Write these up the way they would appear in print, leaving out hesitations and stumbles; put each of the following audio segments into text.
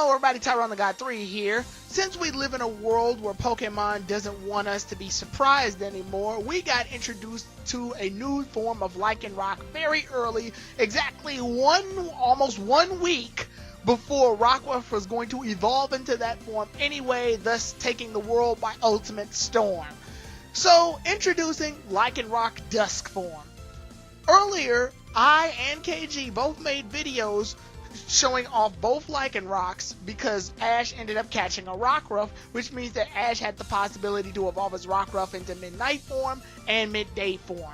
Hello everybody, Tajri on the God 3 here. Since we live in a world where Pokemon doesn't want us to be surprised anymore, we got introduced to a new form of Lycanroc very early, exactly almost 1 week before Rockruff was going to evolve into that form anyway, thus taking the world by ultimate storm. So, introducing Lycanroc Dusk form. Earlier, I and KG both made videos showing off both Lycanrocs because Ash ended up catching a Rockruff, which means that Ash had the possibility to evolve his Rockruff into midnight form and midday form.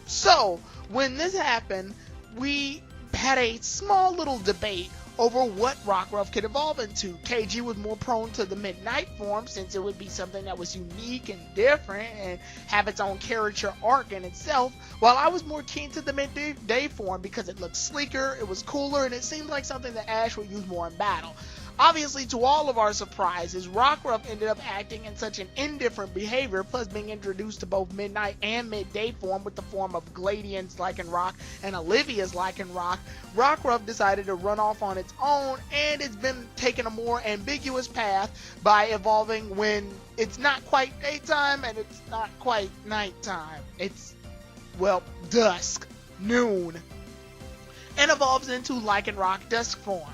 So, when this happened, we had a small little debate over what Rockruff could evolve into. KG was more prone to the midnight form since it would be something that was unique and different and have its own character arc in itself, while I was more keen to the midday form because it looked sleeker, it was cooler, and it seemed like something that Ash would use more in battle. Obviously, to all of our surprises, Rockruff ended up acting in such an indifferent behavior, plus being introduced to both midnight and midday form with the form of Gladiant's Lycanroc and Olivia's Lycanroc. Rockruff decided to run off on its own, and it's been taking a more ambiguous path by evolving when it's not quite daytime and it's not quite nighttime. It's, well, dusk, noon, and evolves into Lycanroc Dusk form.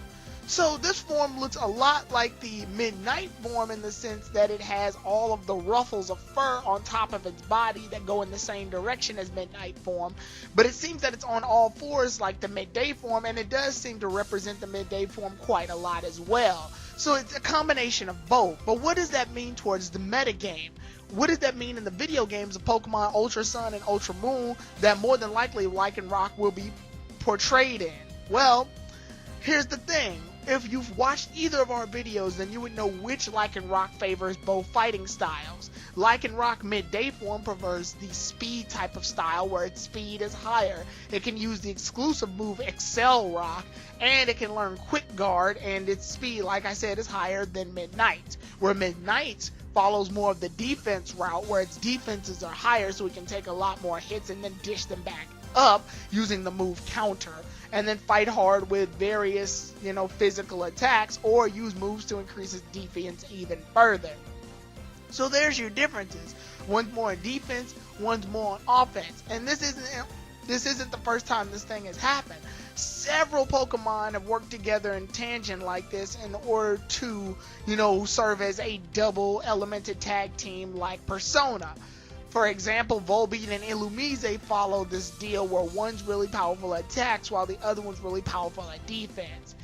So this form looks a lot like the midnight form in the sense that it has all of the ruffles of fur on top of its body that go in the same direction as midnight form, but it seems that it's on all fours like the midday form, and it does seem to represent the midday form quite a lot as well. So it's a combination of both. But what does that mean towards the metagame? What does that mean in the video games of Pokemon Ultra Sun and Ultra Moon that more than likely Lycanroc will be portrayed in? Well, here's the thing. If you've watched either of our videos, then you would know which Lycanroc favors both fighting styles. Lycanroc midday form prefers the speed type of style where its speed is higher. It can use the exclusive move Excel Rock, and it can learn Quick Guard, and its speed, like I said, is higher than Midnight. Where Midnight follows more of the defense route, where its defenses are higher so it can take a lot more hits and then dish them back up using the move Counter, and then fight hard with various, physical attacks, or use moves to increase its defense even further. So there's your differences. One's more in defense, one's more on offense. And this isn't the first time this thing has happened. Several Pokemon have worked together in tangent like this in order to, serve as a double elemented tag team like Persona. For example, Volbeat and Illumise follow this deal where one's really powerful at attacks while the other one's really powerful at defense.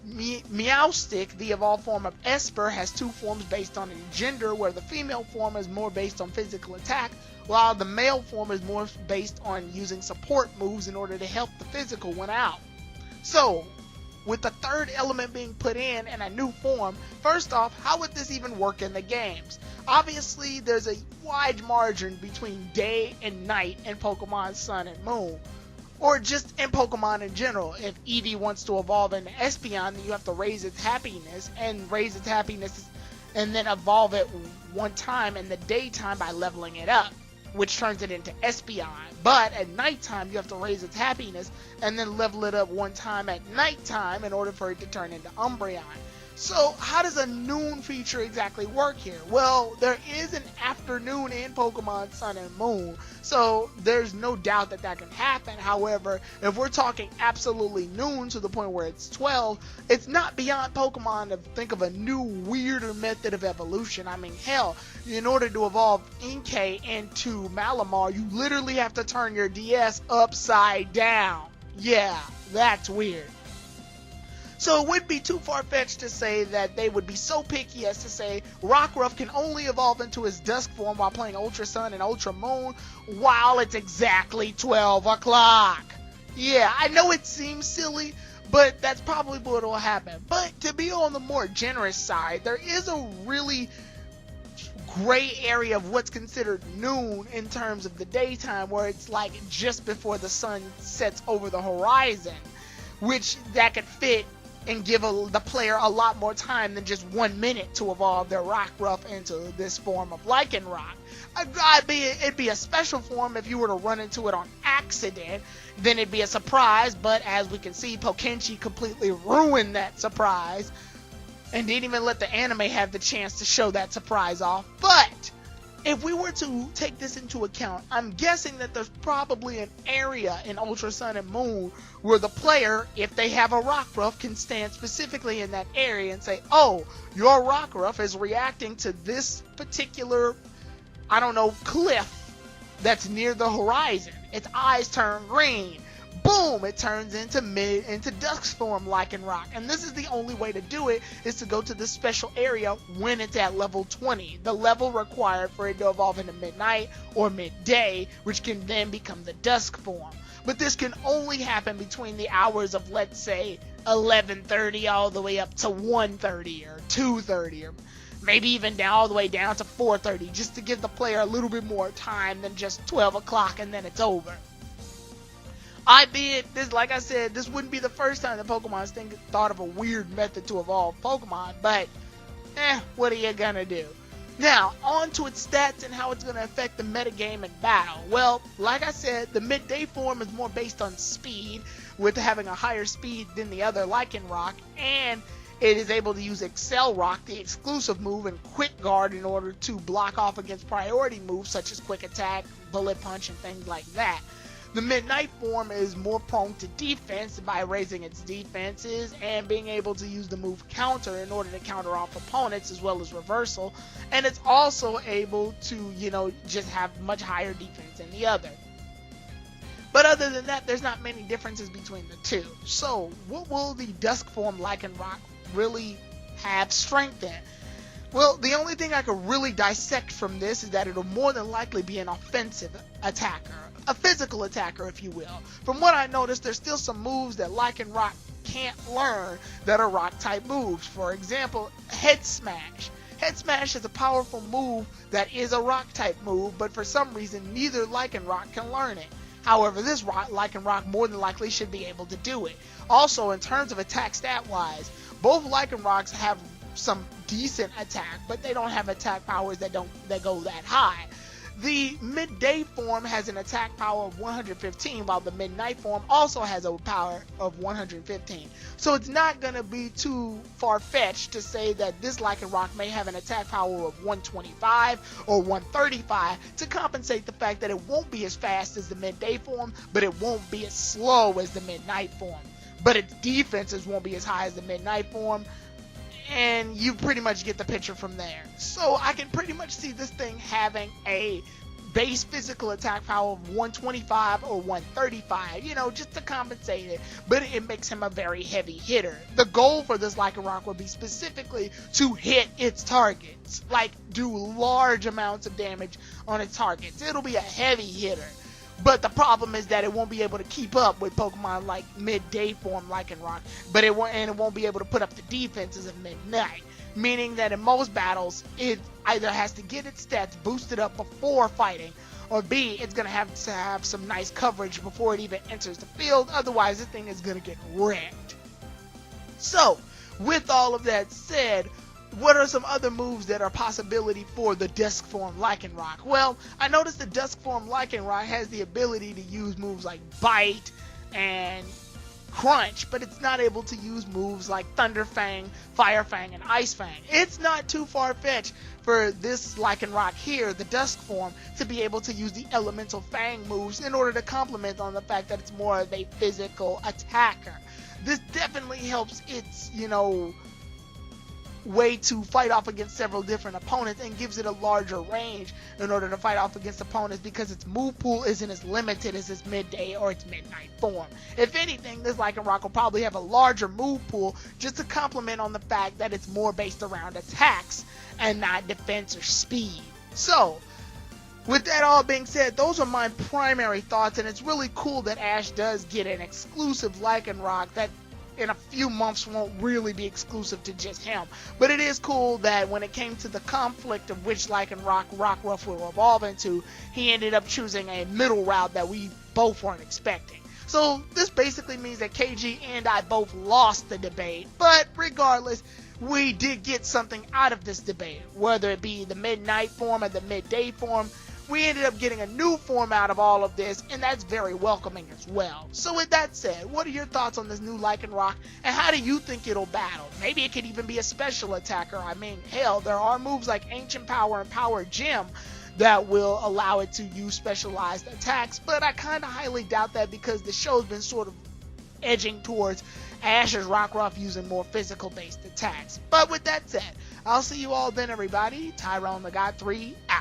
Meowstic, the evolved form of Esper, has two forms based on gender, where the female form is more based on physical attack, while the male form is more based on using support moves in order to help the physical one out. So, with the third element being put in and a new form, first off, how would this even work in the games? Obviously, there's a wide margin between day and night in Pokemon Sun and Moon, or just in Pokemon in general. If Eevee wants to evolve into Espeon, then you have to raise its happiness and then evolve it one time in the daytime by leveling it up, which turns it into Espeon. But at nighttime, you have to raise its happiness and then level it up one time at nighttime in order for it to turn into Umbreon. So how does a noon feature exactly work here? Well, there is an afternoon in Pokemon Sun and Moon, so there's no doubt that that can happen. However, if we're talking absolutely noon to the point where it's 12, it's not beyond Pokemon to think of a new, weirder method of evolution. I mean, hell, in order to evolve Inkay into Malamar, you literally have to turn your DS upside down. Yeah, that's weird. So it wouldn't be too far-fetched to say that they would be so picky as to say Rockruff can only evolve into his Dusk form while playing Ultra Sun and Ultra Moon while it's exactly 12 o'clock. Yeah, I know it seems silly, but that's probably what will happen. But to be on the more generous side, there is a really gray area of what's considered noon in terms of the daytime, where it's like just before the sun sets over the horizon, which that could fit and give the player a lot more time than just 1 minute to evolve their Rockruff into this form of Lycanroc. It'd be a special form if you were to run into it on accident, then it'd be a surprise, but as we can see, Pokenchi completely ruined that surprise. and didn't even let the anime have the chance to show that surprise off. But if we were to take this into account, I'm guessing that there's probably an area in Ultra Sun and Moon where the player, if they have a Rockruff, can stand specifically in that area and say, oh, your Rockruff is reacting to this particular, I don't know, cliff that's near the horizon. Its eyes turn green. Boom! It turns into Dusk form Lycanroc. And this is the only way to do it, is to go to this special area when it's at level 20. The level required for it to evolve into Midnight or Midday, which can then become the Dusk form. But this can only happen between the hours of, let's say, 11:30 all the way up to 1:30 or 2:30 or maybe even all the way down to 4:30, just to give the player a little bit more time than just 12 o'clock and then it's over. Albeit, this, like I said, this wouldn't be the first time the Pokemon thought of a weird method to evolve Pokemon, but, what are you gonna do? Now, on to its stats and how it's gonna affect the metagame and battle. Well, like I said, the Midday form is more based on speed, with having a higher speed than the other Lycanroc, and it is able to use Excel Rock, the exclusive move, and Quick Guard in order to block off against priority moves such as Quick Attack, Bullet Punch, and things like that. The Midnight form is more prone to defense by raising its defenses and being able to use the move Counter in order to counter off opponents as well as Reversal, and it's also able to, just have much higher defense than the other. But other than that, there's not many differences between the two. So, what will the Dusk form Lycanroc really have strength in? Well, the only thing I could really dissect from this is that it'll more than likely be an offensive attacker, a physical attacker, if you will. From what I noticed, there's still some moves that Lycanroc can't learn that are rock-type moves. For example, Head Smash. Head Smash is a powerful move that is a rock-type move, but for some reason, neither Lycanroc can learn it. However, this Lycanroc more than likely should be able to do it. Also, in terms of attack stat-wise, both Lycanrocs have some decent attack, but they don't have attack powers that go that high. The Midday form has an attack power of 115, while the Midnight form also has a power of 115. So it's not going to be too far-fetched to say that this Lycanroc may have an attack power of 125 or 135 to compensate the fact that it won't be as fast as the Midday form, but it won't be as slow as the Midnight form. But its defenses won't be as high as the Midnight form, and you pretty much get the picture from there. So I can pretty much see this thing having a base physical attack power of 125 or 135, just to compensate it, but it makes him a very heavy hitter. The goal for this Lycanroc would be specifically to hit its targets, like do large amounts of damage on its targets. It'll be a heavy hitter. But the problem is that it won't be able to keep up with Pokemon like Midday form Lycanroc, but it won't be able to put up the defenses of Midnight, meaning that in most battles, it either has to get its stats boosted up before fighting, or B, it's going to have some nice coverage before it even enters the field, otherwise this thing is going to get wrecked. So, with all of that said, what are some other moves that are a possibility for the Dusk form Lycanroc? Well, I noticed the Dusk form Lycanroc has the ability to use moves like Bite and Crunch, but it's not able to use moves like Thunder Fang, Fire Fang, and Ice Fang. It's not too far-fetched for this Lycanroc here, the Dusk form, to be able to use the Elemental Fang moves in order to complement on the fact that it's more of a physical attacker. This definitely helps its, way to fight off against several different opponents and gives it a larger range in order to fight off against opponents because its move pool isn't as limited as its Midday or its Midnight form. If anything, this Lycanroc will probably have a larger move pool just to complement on the fact that it's more based around attacks and not defense or speed. So, with that all being said, those are my primary thoughts, and it's really cool that Ash does get an exclusive Lycanroc that in a few months won't really be exclusive to just him. But it is cool that when it came to the conflict of which Lycanroc Rockruff will evolve into, he ended up choosing a middle route that we both weren't expecting. So this basically means that KG and I both lost the debate, but regardless, we did get something out of this debate. Whether it be the Midnight form or the Midday form, we ended up getting a new form out of all of this, and that's very welcoming as well. So with that said, what are your thoughts on this new Lycanroc, and how do you think it'll battle? Maybe it could even be a special attacker. I mean, hell, there are moves like Ancient Power and Power Gem that will allow it to use specialized attacks, but I kind of highly doubt that because the show's been sort of edging towards Ash's Rockruff using more physical based attacks. But with that said, I'll see you all then, everybody. Tyrone the God 3 out.